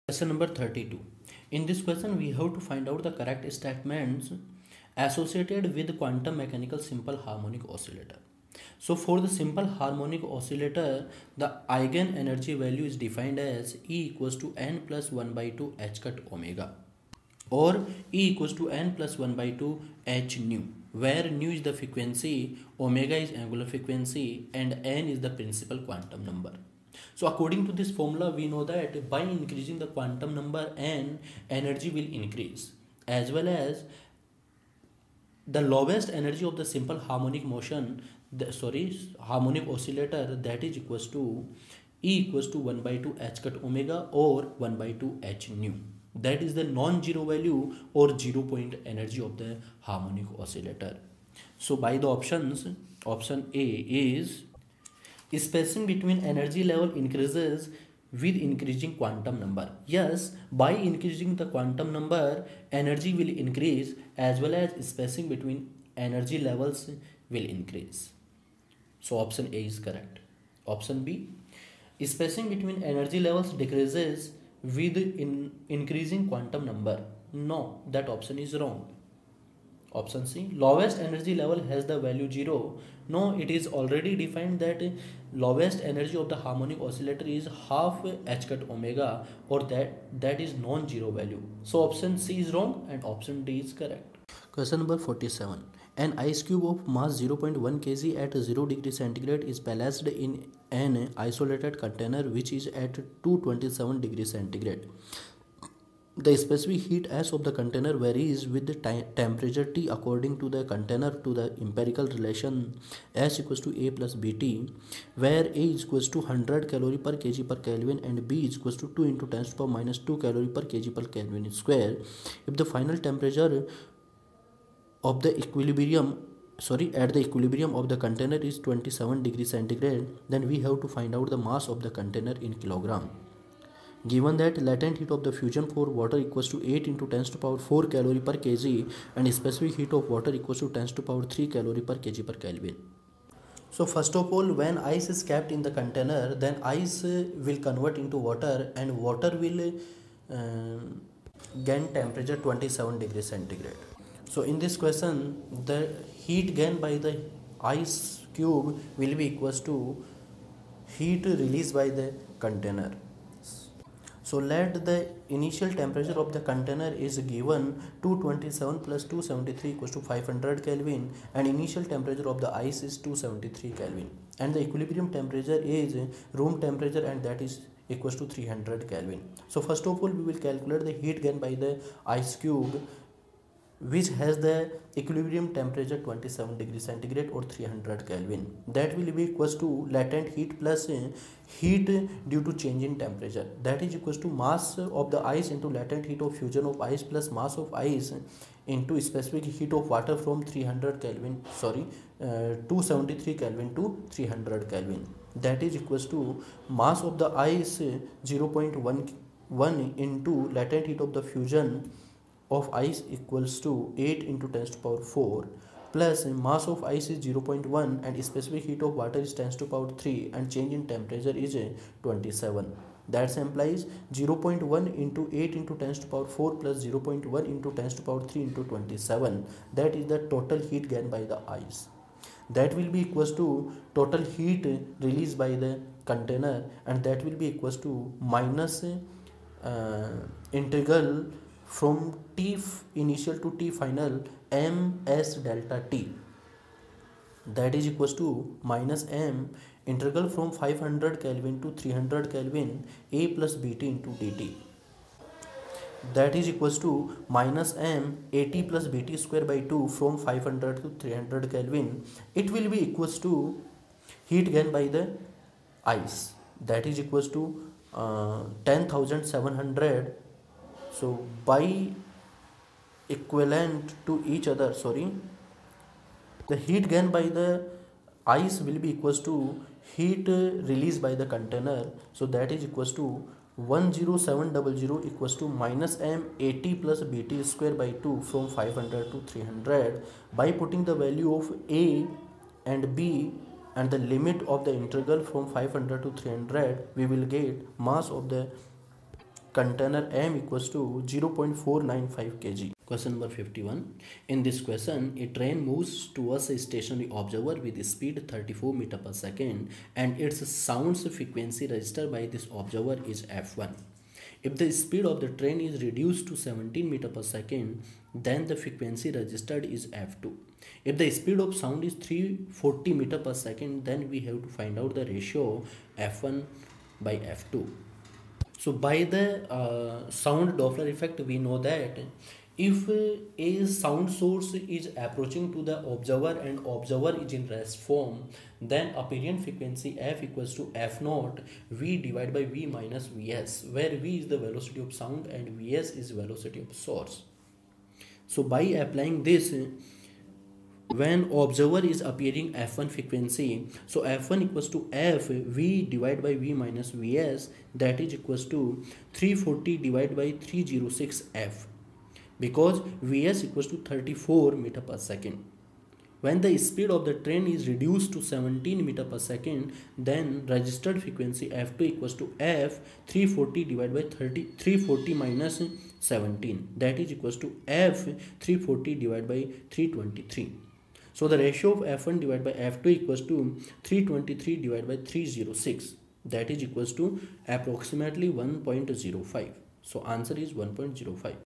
Question number 32. In this question, we have to find out the correct statements associated with quantum mechanical simple harmonic oscillator. So, for the simple harmonic oscillator, the eigen energy value is defined as E equals to n plus 1 by 2 h cut omega, or E equals to n plus 1 by 2 h nu, where nu is the frequency, omega is angular frequency, and n is the principal quantum number. So according to this formula, we know that by increasing the quantum number n, energy will increase, as well as the lowest energy of the simple harmonic motion, harmonic oscillator, that is equals to E equals to 1 by 2 h cut omega, or 1 by 2 h nu. That is the non-zero value or 0 point energy of the harmonic oscillator. So by the options, option A is spacing between energy level increases with increasing quantum number. Yes, by increasing the quantum number, energy will increase, as well as spacing between energy levels will increase. So option A is correct. Option B, spacing between energy levels decreases with increasing quantum number. No, that option is wrong. Option C, lowest energy level has the value 0. No, it is already defined that lowest energy of the harmonic oscillator is half h cut omega, or that is non-zero value. So option C is wrong and option D is correct. Question number 47. An ice cube of mass 0.1 kg at 0 degree centigrade is placed in an isolated container which is at 227 degree centigrade. The specific heat S of the container varies with the temperature T according to the container to the empirical relation S equals to A plus BT, where A is equals to 100 calorie per kg per Kelvin and B is equals to 2 into 10 to the power minus 2 calorie per kg per Kelvin square. If the final temperature of the at the equilibrium of the container is 27 degree centigrade, then we have to find out the mass of the container in kilogram. Given that latent heat of the fusion for water equals to 8 into 10 to the power 4 calorie per kg and specific heat of water equals to 10 to the power 3 calorie per kg per Kelvin. So first of all, when ice is kept in the container, then ice will convert into water and water will gain temperature 27 degrees centigrade. So in this question, the heat gained by the ice cube will be equals to heat released by the container. So let the initial temperature of the container is given 227 plus 273 equals to 500 Kelvin, and initial temperature of the ice is 273 Kelvin, and the equilibrium temperature is room temperature, and that is equals to 300 Kelvin. So first of all, we will calculate the heat gained by the ice cube, which has the equilibrium temperature 27 degrees centigrade or 300 Kelvin. That will be equals to latent heat plus heat due to change in temperature. That is equals to mass of the ice into latent heat of fusion of ice plus mass of ice into specific heat of water from 273 Kelvin to 300 Kelvin. That is equals to mass of the ice 0.11 into latent heat of the fusion of ice equals to 8 into 10 to the power 4 plus mass of ice is 0.1 and specific heat of water is 10 to the power 3 and change in temperature is 27. That implies 0.1 into 8 into 10 to the power 4 plus 0.1 into 10 to the power 3 into 27. That is the total heat gained by the ice. That will be equals to total heat released by the container, and that will be equals to minus integral from T initial to T final ms delta T, that is equals to minus m integral from 500 Kelvin to 300 Kelvin A plus BT into dt, that is equals to minus m AT plus BT square by 2 from 500 to 300 Kelvin. It will be equals to heat gained by the ice, that is equals to 10,700. So by equivalent to each other, the heat gained by the ice will be equals to heat released by the container. So that is equals to 10700 equals to minus m AT plus BT square by 2 from 500 to 300. By putting the value of A and B and the limit of the integral from 500 to 300, we will get mass of the container M equals to 0.495 kg. Question number 51. In this question, a train moves towards a stationary observer with speed 34 meter per second and its sounds frequency registered by this observer is F1. If the speed of the train is reduced to 17 meter per second, then the frequency registered is F2. If the speed of sound is 340 meter per second, then we have to find out the ratio F1 by F2. So by the sound Doppler effect, we know that if a sound source is approaching to the observer and observer is in rest form, then apparent frequency f equals to f naught v divided by v minus vs, where v is the velocity of sound and vs is velocity of source. So by applying this, when observer is appearing f1 frequency, so f1 equals to f v divided by v minus vs, that is equals to 340 divided by 306 f, because vs equals to 34 meter per second. When the speed of the train is reduced to 17 meter per second, then registered frequency f2 equals to f 340 divided by 340 minus 17, that is equals to f 340 divided by 323. So the ratio of f1 divided by f2 equals to 323 divided by 306, that is equals to approximately 1.05. So answer is 1.05.